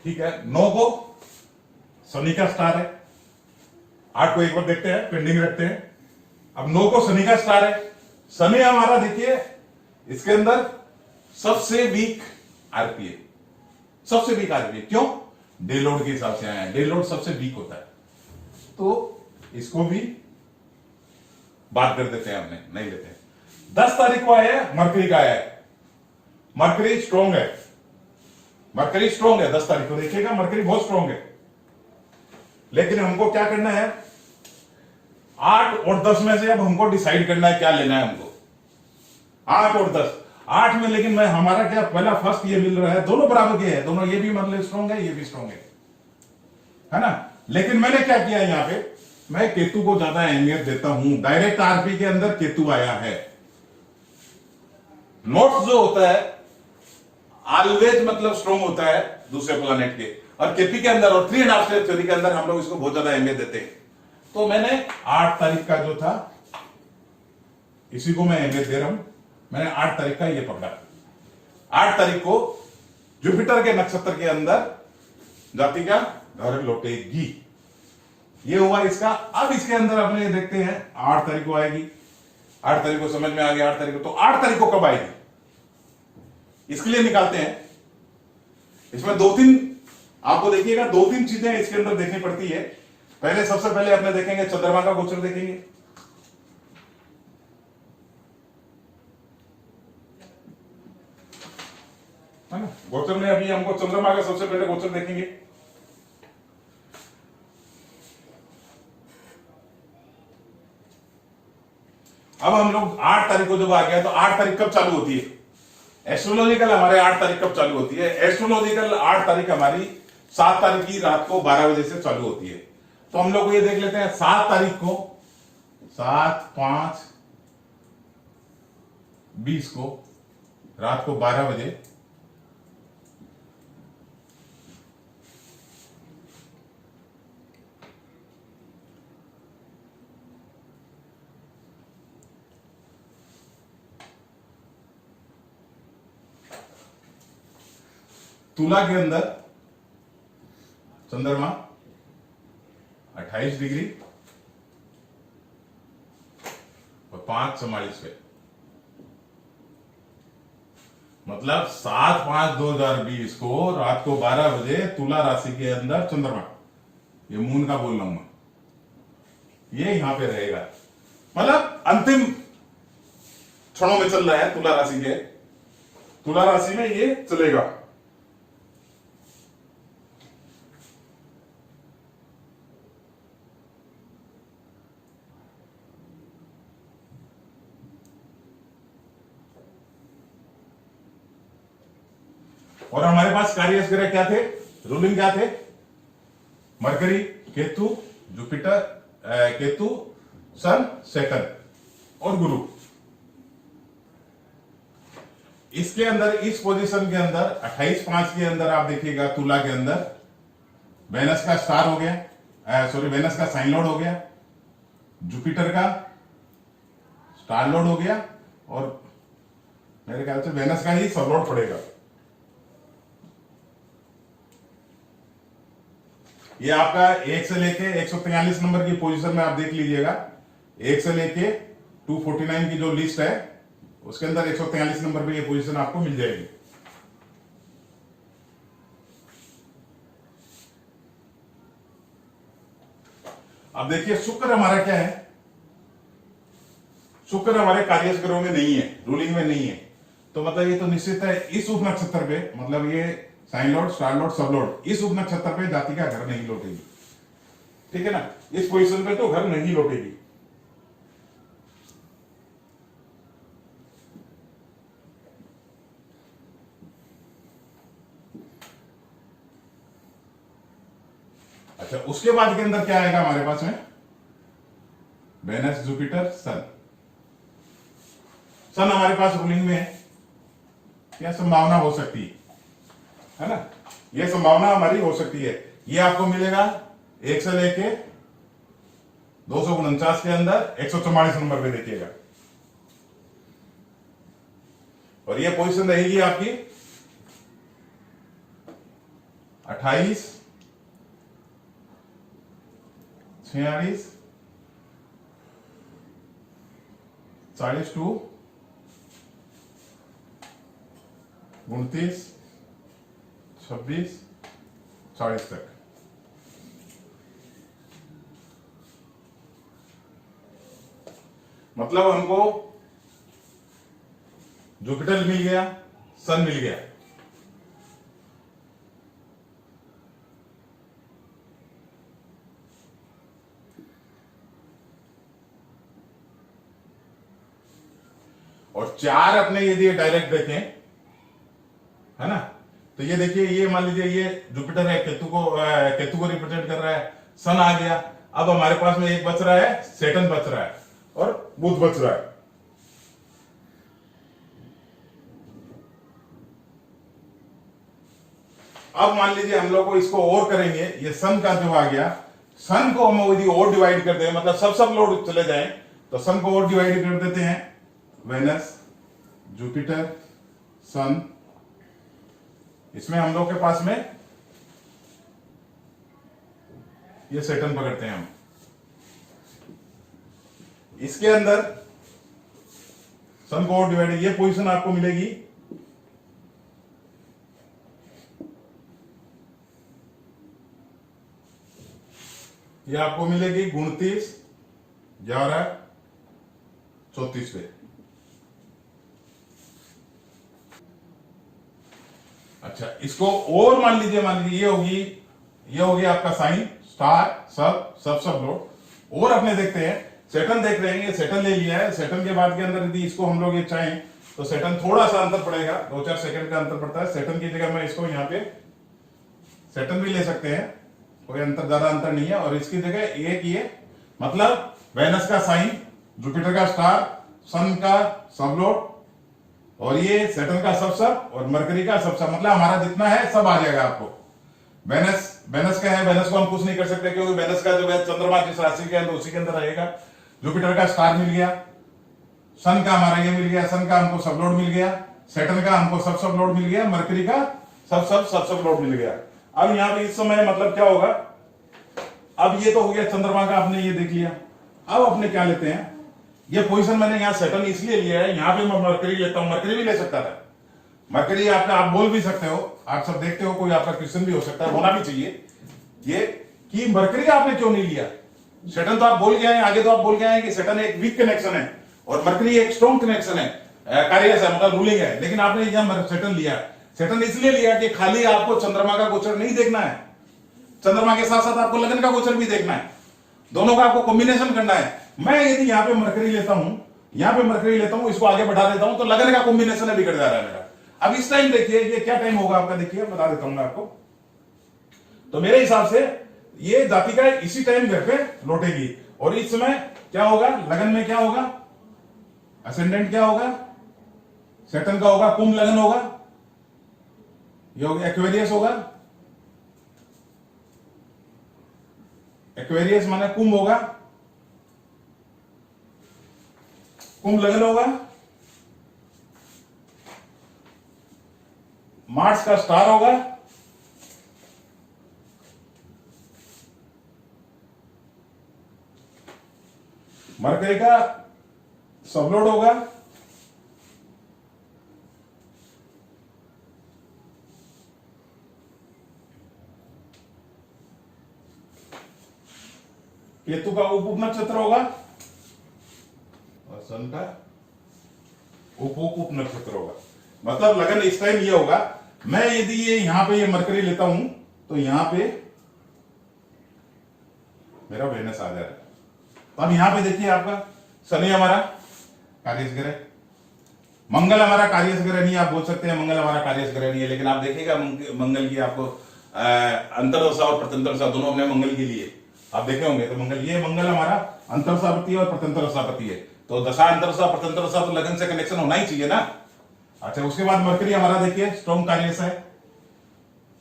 ठीक है। 9 को शनि का स्टार है, 8 को एक बार देखते हैं, पेंडिंग रखते हैं। अब 9 को शनि का स्टार है। शनि हमारा देखिए इसके अंदर सबसे वीक आरपीए, सबसे वीक आरपीए, क्यों, डे लोड के हिसाब से आया है, डे लोड सबसे वीक होता है। तो इसको भी बात कर देते हैं, हमने नहीं लेते हैं। 10 तारीख को आया है, मरकरी का आया है। मरकरी स्ट्रॉन्ग है, मरकरी स्ट्रॉन्ग है। 10 तारीख को देखिएगा, मरकरी बहुत स्ट्रॉन्ग है। लेकिन हमको क्या करना है, 8 और 10 में से अब हमको डिसाइड करना है क्या लेना है हमको, 8 और 10। 8 में लेकिन मैं हमारा क्या, पहला फर्स्ट ये मिल रहा है, दोनों बराबर के हैं, दोनों, ये भी मतलब स्ट्रॉन्ग है, ये भी स्ट्रॉन्ग है ना। लेकिन मैंने क्या किया यहां पे, मैं केतु को ज्यादा अहमियत देता हूं। डायरेक्ट आरपी के अंदर केतु आया है। नोट्स जो होता है ऑलवेज मतलब स्ट्रॉन्ग होता है दूसरे प्लैनेट के, और केपी के अंदर और 3.5 स्टेप थ्योरी के अंदर हम लोग इसको बहुत ज्यादा अहमियत देते हैं। तो मैंने 8 तारीख का जो था, इसी को मैं अहमियत दे रहा हूं। मैंने 8 तारीख का ये पकड़ा। 8 तारीख को जुपिटर के नक्षत्र के अंदर जाति का घर लौटेगी, ये हुआ इसका। अब इसके अंदर अपने देखते हैं 8 तारीख को आएगी, 8 तारीख को समझ में आ गया 8 तारीख को। तो 8 तारीख को कब आएगी, इसके लिए निकालते हैं। इसमें 2-3 आपको देखिएगा, 2-3 चीजें इसके अंदर देखनी पड़ती है। पहले सबसे पहले अपने देखेंगे चंद्रमा का गोचर देखेंगे। है ना, गोचर में अभी हमको चंद्रमा का सबसे पहले गोचर देखेंगे। अब हम लोग 8 तारीख को जब आ गया, तो 8 तारीख कब चालू होती है, एस्ट्रोलॉजिकल हमारे 8 तारीख कब चालू होती है, एस्ट्रोलॉजिकल 8 तारीख हमारी 7 तारीख की रात को 12 बजे से चालू होती है। तो हम लोग ये देख लेते हैं 7 तारीख को, 7/5/20 को रात को 12 बजे तुला के अंदर चंद्रमा 28 डिग्री और 5:44 पे, मतलब 7/5/2020 को रात को 12 बजे तुला राशि के अंदर चंद्रमा, ये मून का बोल रहा हूं मैं, ये यहां पे रहेगा। मतलब अंतिम क्षणों में चल रहा है तुला राशि के, तुला राशि में ये चलेगा। और हमारे पास कार्य ग्रह क्या थे, रूलिंग क्या थे, मरकरी, केतु, जुपिटर, केतु, सन, सैटर्न और गुरु। इसके अंदर, इस पोजीशन के अंदर 28/5 के अंदर आप देखिएगा तुला के अंदर वेनस का स्टार हो गया, सॉरी वेनस का साइन लॉर्ड हो गया, जुपिटर का स्टार लॉर्ड हो गया, और मेरे ख्याल से वेनस का ही सब लॉर्ड पड़ेगा। ये आपका 1 से लेके 143 नंबर की पोजीशन में आप देख लीजिएगा, 1 से लेके 249 की जो लिस्ट है उसके अंदर 143 नंबर पे ये पोजीशन आपको मिल जाएगी। अब देखिए शुक्र हमारा क्या है, शुक्र हमारे कार्य ग्रहों में नहीं है, रूलिंग में नहीं है। तो मतलब ये तो निश्चित है इस उप नक्षत्र पे, मतलब ये sign lord, star lord, sub lord, इस उप नक्षत्र पे जाति का घर नहीं लौटेगी, ठीक है ना, इस पोजीशन पे तो घर नहीं लौटेगी। अच्छा, उसके बाद के अंदर क्या आएगा हमारे पास में, वेनस, जुपिटर, सन। सन हमारे पास रूलिंग में है, क्या संभावना हो सकती है ना, यह संभावना हमारी हो सकती है। ये आपको मिलेगा 1 से लेके 249 के अंदर 144 नंबर पे देखिएगा, और ये पोजीशन रहेगी आपकी 28, 46, 42, 29, 26, 40 तक। मतलब हमको जुपिटर मिल गया, सन मिल गया, और 4 अपने यदि डायरेक्ट देखें, है ना, तो ये देखिए, ये मान लीजिए ये जुपिटर है, केतु को रिप्रेजेंट कर रहा है, सन आ गया। अब हमारे पास में एक बच रहा है, सैटर्न बच रहा है और बुध बच रहा है। अब मान लीजिए हम लोग को इसको और करेंगे, ये सन का जो आ गया, सन को हम यदि और डिवाइड कर दें, मतलब सब लोड चले जाएं, तो सन को और डिवाइड कर देते हैं, वेनस, जुपिटर, सन, इसमें हम लोग के पास में ये सैटर्न पकड़ते हैं हम, इसके अंदर सन को और डिवाइड, ये पोजीशन आपको मिलेगी ये आपको मिलेगी 29, 11, 34 पे। अच्छा, इसको और मान लीजिए ये होगी आपका साइन, स्टार, सब लोड। और अपने देखते हैं, सैटर्न देख रहे हैं, ये सैटर्न ले लिया है, सैटर्न के बाद के अंदर यदि इसको हम लोग ये चाहें तो सैटर्न थोड़ा सा अंतर पड़ेगा, 2-4 सेकंड का अंतर पड़ता है। सैटर्न की जगह मैं इसको यहाँ पे सैटर्न भी ले सकते हैं, कोई अंतर, ज्यादा अंतर नहीं है। और इसकी जगह एक ये, मतलब वेनस का साइन, जुपिटर का स्टार, सन का सबलोड, और ये सैटर्न का सब और मरकरी का सब, मतलब हमारा जितना है सब आ जाएगा आपको। वेनस का है, वेनस को हम कुछ नहीं कर सकते क्योंकि वेनस का जो है चंद्रमा जिस राशि के अंदर उसी के अंदर रहेगा। जुपिटर का स्टार मिल गया, सन का हमारा ये मिल गया, सन का हमको सब लोड मिल गया, सैटर्न का हमको सब लोड मिल गया, मरकरी का सब लोड मिल गया। अब यहाँ पे इस समय मतलब क्या होगा, अब ये तो हो गया चंद्रमा का, आपने ये देख लिया। अब अपने क्या लेते हैं, ये पोजीशन मैंने यहाँ सैटर्न इसलिए लिया है, यहाँ पे मैं मरकरी लेता हूं, मरकरी भी ले सकता था, मरकरी आप बोल भी सकते हो, आप सब देखते हो, कोई आपका क्वेश्चन भी हो सकता है, होना भी चाहिए ये कि मरकरी आपने क्यों नहीं लिया। सैटर्न तो आप बोल गए हैं, आगे तो आप बोल गए हैं कि सैटर्न एक वीक कनेक्शन है और मरकरी एक स्ट्रॉन्ग कनेक्शन है, कार्य है, मतलब रूलिंग है, लेकिन आपने यहाँ सैटर्न लिया। सैटर्न इसलिए लिया कि खाली आपको चंद्रमा का गोचर नहीं देखना है, चंद्रमा के साथ साथ आपको लगन का गोचर भी देखना है, दोनों का आपको कॉम्बिनेशन करना है। मैं यदि यहाँ पे मरकरी लेता हूं, यहाँ पे मरकरी लेता हूं, इसको आगे बढ़ा देता हूं, तो लगन का कॉम्बिनेशन बिगड़ जा रहा है मेरा। अब इस टाइम देखिए, ये क्या टाइम होगा आपका, देखिए बता देता हूं मैं आपको। तो मेरे हिसाब से ये जातिका इसी टाइम घर पे लौटेगी, और इस समय क्या होगा, लगन में क्या होगा, असेंडेंट क्या होगा, सैटर्न का होगा, कुंभ लगन होगा, ये होगा एक्वेरियस होगा, एक्वेरियस माने कुंभ होगा, कुंभ लगन होगा, मार्स का स्टार होगा, मरकरी का सबलोड होगा, केतु का उप नक्षत्र होगा और सन का उप नक्षत्र होगा। मतलब लगन इस टाइम ये होगा मैं यदि ये यहां पे ये मरकरी लेता हूं तो यहां पे मेरा वेनस आ जा रहा है। तो अब यहां पे देखिए आपका शनि हमारा कार्यस ग्रह, मंगल हमारा कार्यस ग्रह नहीं, आप बोल सकते हैं मंगल हमारा कार्यस ग्रह नहीं है, लेकिन आप देखिएगा मंगल की आपको अंतरदशा और प्रत्यंतरदशा दोनों हमने मंगल के लिए आप देखे होंगे। तो मंगल हमारा अंतरदशापति है और प्रत्यंतरदशापति है, तो दशा अंतरदशा प्रत्यंतरदशा तो लगन से कनेक्शन होना ही चाहिए ना। अच्छा, उसके बाद मरकरी हमारा देखिए स्ट्रॉन्ग कार्यस है,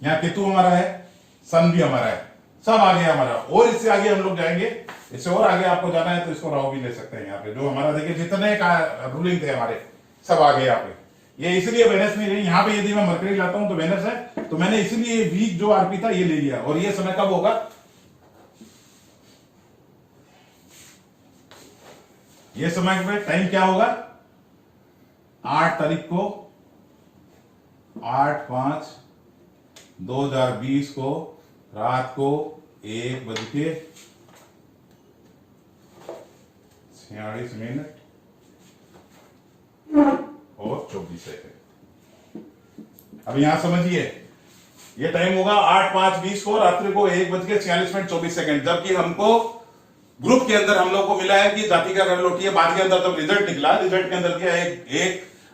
यहाँ केतु हमारा है, सन भी हमारा है, सब आ गया हमारा। और इससे आगे हम लोग जाएंगे, इससे और आगे आपको जाना है तो इसको राहु भी ले सकते हैं। यहाँ पे जो हमारा देखिए जितने का रूलिंग थे हमारे सब आ गए यहाँ पे। ये इसलिए वेनस नहीं रही यहाँ पे, यदि मैं मरकरी लाता हूं तो वेनस है, तो मैंने इसलिए वीक जो आरपी था ये ले लिया। और ये समय कब होगा, ये समय पे टाइम क्या होगा, 8 तारीख को 8/5/2020 को रात को 1:46 और 24 सेकंड। अब यहां समझिए ये टाइम होगा 8/5/20 को रात्रि को 1:46 जबकि हमको ग्रुप के अंदर हम लोग को मिला है कि जाति का घर लौटी है। बाद के अंदर तब रिजल्ट निकला, रिजल्ट के अंदर क्या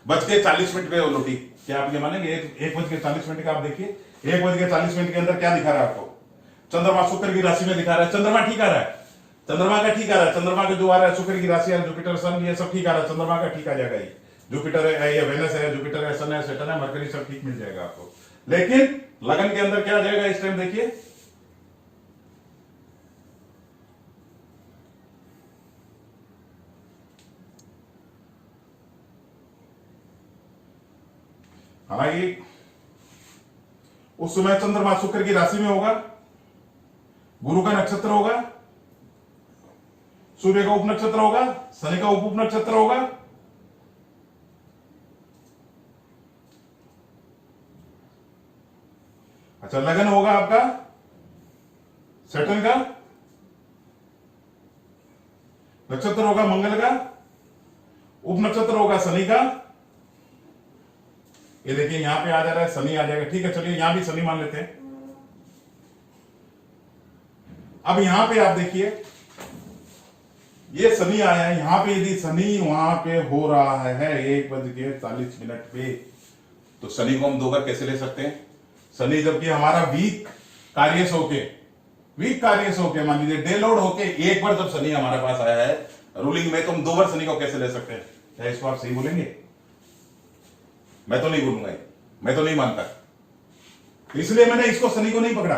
1:40 पे वो लौटी। क्या आप ये मानेंगे 1:40 का? आप देखिए 1:40 के अंदर क्या दिखा रहा है आपको, चंद्रमा शुक्र की राशि में दिखा रहा है। चंद्रमा ठीक आ रहा है, चंद्रमा का ठीक आ रहा है, चंद्रमा का जो आ रहा है शुक्र की राशि है, जुपिटर सन ये सब ठीक आ रहा है, चंद्रमा का ठीक आ जाएगा। ये जुपिटर है, ये वेनस है, जुपिटर है, सन है, सैटर्न है, मरकरी सब ठीक मिल जाएगा आपको। लेकिन लगन के अंदर क्या आ जाएगा इस टाइम देखिए, हालांकि उस समय चंद्रमा शुक्र की राशि में होगा, गुरु का नक्षत्र होगा, सूर्य का उप नक्षत्र होगा, शनि का उप नक्षत्र होगा। अच्छा, लगन होगा आपका सैटर्न का, नक्षत्र होगा मंगल का, उप नक्षत्र होगा शनि का। ये देखिए यहां पे आ जा रहा है शनि आ जाएगा, ठीक है चलिए यहां भी शनि मान लेते हैं। अब यहां पे आप देखिए ये शनि आया है, यहां पे यदि शनि वहां पे हो रहा है 1:40 पे, तो शनि को हम 2 बार कैसे ले सकते हैं? शनि जबकि हमारा वीक कार्य होके मान लीजिए डे लोड होके एक बार जब शनि हमारे पास आया है रूलिंग में, तो हम 2 बार शनि को कैसे ले सकते हैं? क्या इसको आप सही बोलेंगे? मैं तो नहीं बोलूंगा, मैं तो नहीं मानता। इसलिए मैंने इसको शनि को नहीं पकड़ा,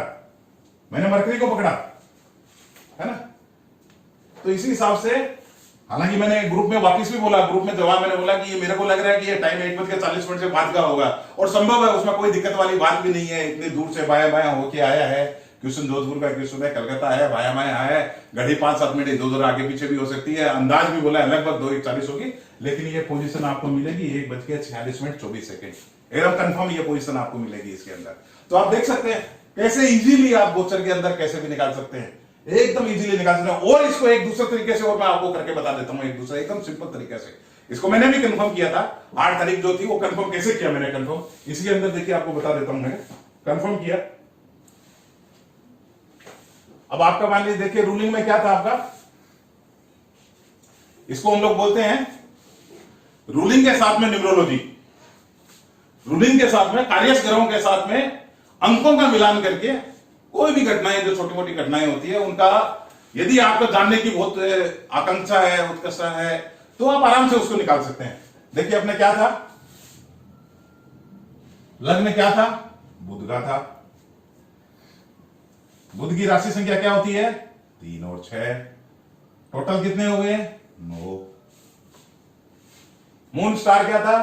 मैंने मरकरी को पकड़ा, है ना। तो इसी हिसाब से, हालांकि मैंने ग्रुप में वापस भी बोला, ग्रुप में जवाब मैंने बोला कि ये मेरे को लग रहा है कि ये टाइम 1:40 से बाद का होगा, और संभव है उसमें कोई दिक्कत वाली बात भी नहीं है। इतनी दूर से बाया बाया होके आया है, क्वेश्चन जोधपुर का क्वेश्चन है, कलकत्ता है, बाया बाया आया है, घड़ी 5-7 मिनट इधर-उधर आगे पीछे भी हो सकती है। अंदाज भी बोला है लगभग 2:40 होगी, लेकिन ये पोजीशन आपको मिलेगी 1:46 एकदम कंफर्म ये पोजीशन आपको मिलेगी इसके अंदर। तो आप देख सकते हैं कैसे इजीली आप गोचर के अंदर कैसे भी निकाल सकते हैं, एकदम इजीली निकाल सकते हैं। और इसको एक दूसरे तरीके से और मैं आपको करके बता देता हूं, एक दूसरा एकदम सिंपल तरीके से। इसको मैंने भी कंफर्म किया था, 8 तारीख जो थी वो कंफर्म कैसे किया मैंने, कंफर्म इसके अंदर देखिए आपको बता देता हूं, मैंने कंफर्म किया। अब आपका मान लीजिए देखिए रूलिंग में क्या था आपका, इसको हम लोग बोलते हैं रूलिंग के साथ में न्यूमरोलॉजी, रूलिंग के साथ में कार्यस ग्रहों के साथ में अंकों का मिलान करके कोई भी घटनाएं जो छोटी मोटी घटनाएं होती है उनका यदि आपको जानने की बहुत आकांक्षा है, उत्कर्षा है, तो आप आराम से उसको निकाल सकते हैं। देखिए अपने क्या था, लग्न क्या था, बुध का था। बुध की राशि संख्या क्या होती है, 3 और 6, टोटल कितने हो गए, 9। मून स्टार क्या था,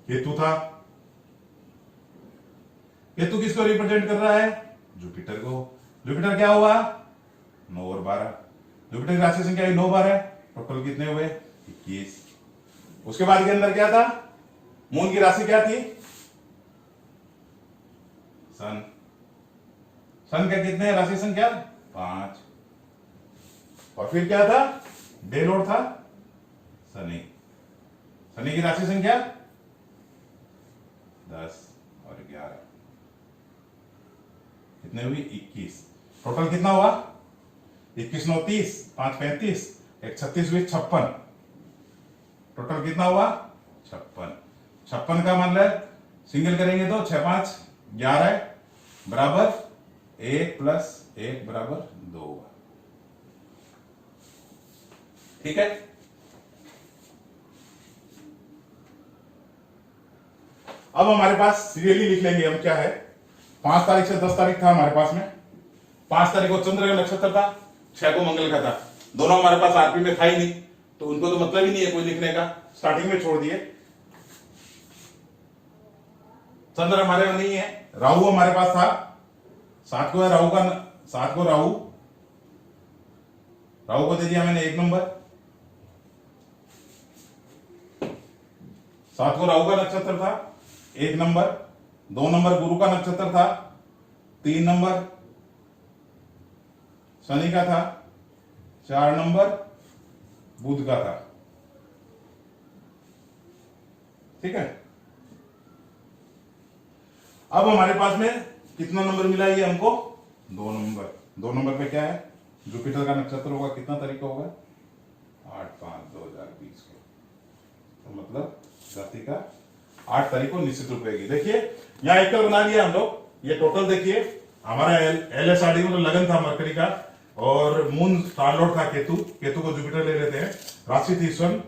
केतु था। केतु किसको रिप्रेजेंट कर रहा है, जुपिटर को। जुपिटर क्या हुआ, 9 और 12। जुपिटर की राशि संख्या 9-12, टोटल कितने हुए, 21। उसके बाद के अंदर क्या था, मून की राशि क्या थी, सन। सन का कितने राशि संख्या, 5। और फिर क्या था, डे लोड था, शनि। शनि की राशि संख्या 10 और 11, कितने हुई 21। टोटल कितना हुआ 21 9 30, 5 35, 1 36 हुई 56। टोटल कितना हुआ 56। 56 का मतलब सिंगल करेंगे तो 6 5 11 बराबर 1 प्लस 1 बराबर 2 हुआ। ठीक है। अब हमारे पास सीरियली लिख लेंगे हम, क्या है 5 तारीख से 10 तारीख था हमारे पास में। 5 तारीख को चंद्र का नक्षत्र था, 6 को मंगल का था। दोनों हमारे पास आरपी में था ही नहीं, तो उनको तो मतलब ही नहीं है कोई लिखने का, स्टार्टिंग में छोड़ दिए। चंद्र हमारे में नहीं है, राहु हमारे पास था, 7 को है राहु का, 7 को राहु को दे दिया मैंने 1 नंबर। 7 को राहु का नक्षत्र था 1 नंबर। 2 नंबर गुरु का नक्षत्र था, 3 नंबर शनि का था, 4 नंबर बुध का था। ठीक है। अब हमारे पास में कितना नंबर मिला ये हमको 2 नंबर। 2 नंबर पे क्या है जुपिटर का नक्षत्र होगा, कितना तारीख का होगा 8/5/2020 को, तो मतलब धरती का 8 तारीख को निश्चित रूप रहेगी। देखिए यहाँ एकल बना लिया हम लोग। ये टोटल देखिए हमारा LSRD मतलब लगन था मरकरी का, और मून स्टार लॉर्ड था केतु को जुपिटर ले लेते हैं। राशि थी स्वर्ण,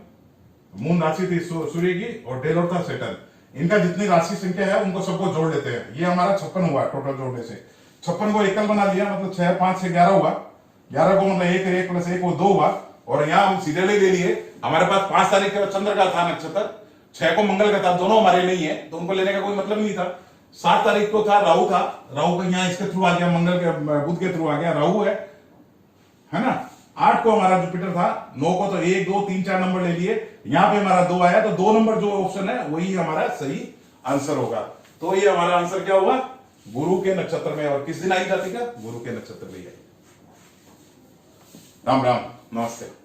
मून राशि थी सूर्य की, और डे लॉर्ड था सेटन। इनका जितनी राशि संख्या है उनको सबको जोड़ लेते हैं। ये हमारा 56 हुआ टोटल जोड़ने से। 56 को एकल बना लिया, मतलब 6 5 से 11 हुआ। 11 को मतलब 1 प्लस 1 वो 2 हुआ। और यहाँ हम सीधे ले लिए, हमारे पास 5 तारीख के चंद्र का था नक्षत्र, 6 को मंगल का था, दोनों हमारे नहीं है तो उनको लेने का कोई मतलब नहीं था। 7 तारीख को था राहु का यहाँ इसके थ्रू आ गया, मंगल के बुध के थ्रू आ गया, राहु है ना। 8 को हमारा जुपिटर था, 9 को तो 1 2 3 4 नंबर ले लिए, यहाँ पे हमारा 2 आया, तो 2 नंबर जो ऑप्शन है वही हमारा सही आंसर होगा। तो ये हमारा आंसर क्या हुआ गुरु के नक्षत्र में। और किस दिन आई जाती का गुरु के नक्षत्र में आई। राम राम, नमस्ते।